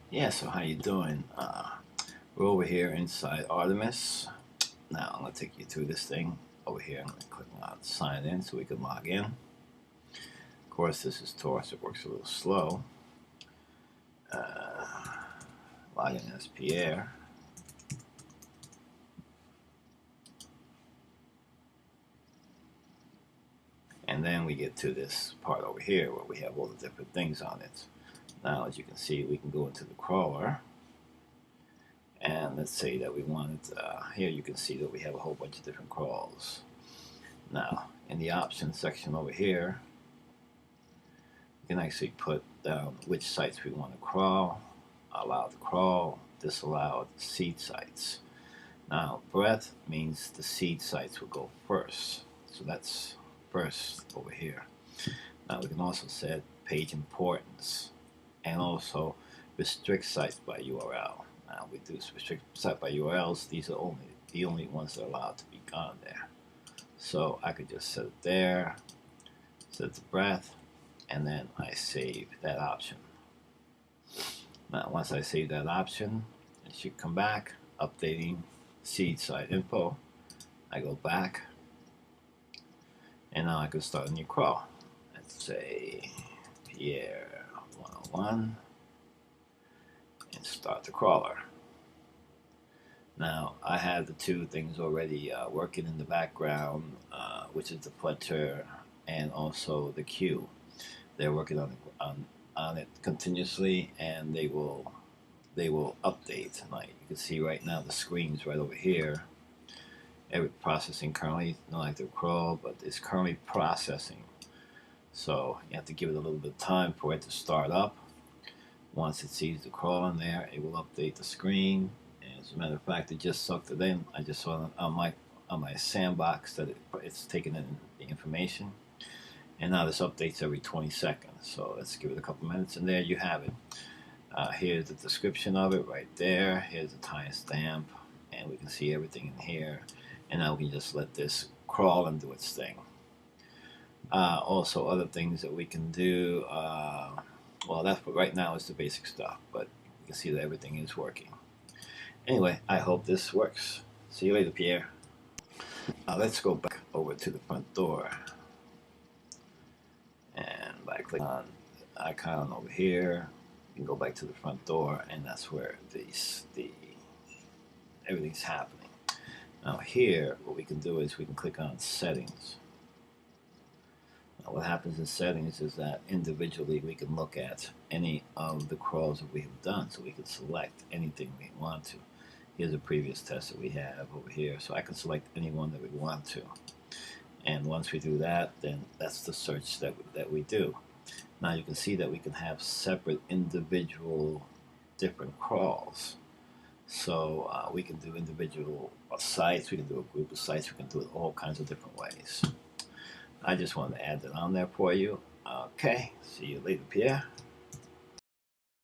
Yeah, so how you doing? We're over here inside Artemis. Now I'm going to take you through this thing. Over here, I'm going to click on sign in so we can log in. Of course, this is Tor, so it works a little slow. Log in as Pierre. And then we get to this part over here where we have all the different things on it. Now, as you can see, we can go into the crawler. And let's say that we wanted, here you can see that we have a whole bunch of different crawls. Now, in the options section over here, we can actually put down which sites we want to crawl, allow to crawl, disallow seed sites. Now, breadth means the seed sites will go first. So that's first over here. Now, we can also set page importance and also restrict sites by URL. Now, we do restrict site by URLs. These are the only ones that are allowed to be gone there. So I could just set it there, set the breadth, and then I save that option. Now, once I save that option, it should come back, updating seed site info. I go back, and now I can start a new crawl. Let's say Pierre 101, and start the crawler. Now, I have the two things already working in the background, which is the Flutter and also the queue. They're working on it continuously, and they will update. Like you can see right now, the screen's right over here. Every processing currently, not like the crawl, but it's currently processing. So you have to give it a little bit of time for it to start up. Once it sees the crawl in there, it will update the screen. And as a matter of fact, it just sucked it in. I just saw on my sandbox that it's taking in the information. And now this updates every 20 seconds. So let's give it a couple minutes, and there you have it. Here's the description of it right there. Here's the timestamp, and we can see everything in here. And now we can just let this crawl and do its thing. Also, other things that we can do. Well, that's what right now is the basic stuff, but you can see that everything is working. Anyway, I hope this works. See you later, Pierre. Let's go back over to the front door. And by clicking on the icon over here, you can go back to the front door, and that's where everything's happening. Now here, what we can do is we can click on settings. Now what happens in settings is that individually we can look at any of the crawls that we have done, so we can select anything we want to. Here's a previous test that we have over here, so I can select any one that we want to. And once we do that, then that's the search that we do. Now you can see that we can have separate individual different crawls. So we can do individual sites, we can do a group of sites, we can do it all kinds of different ways. I just wanted to add that on there for you. Okay, see you later, Pierre.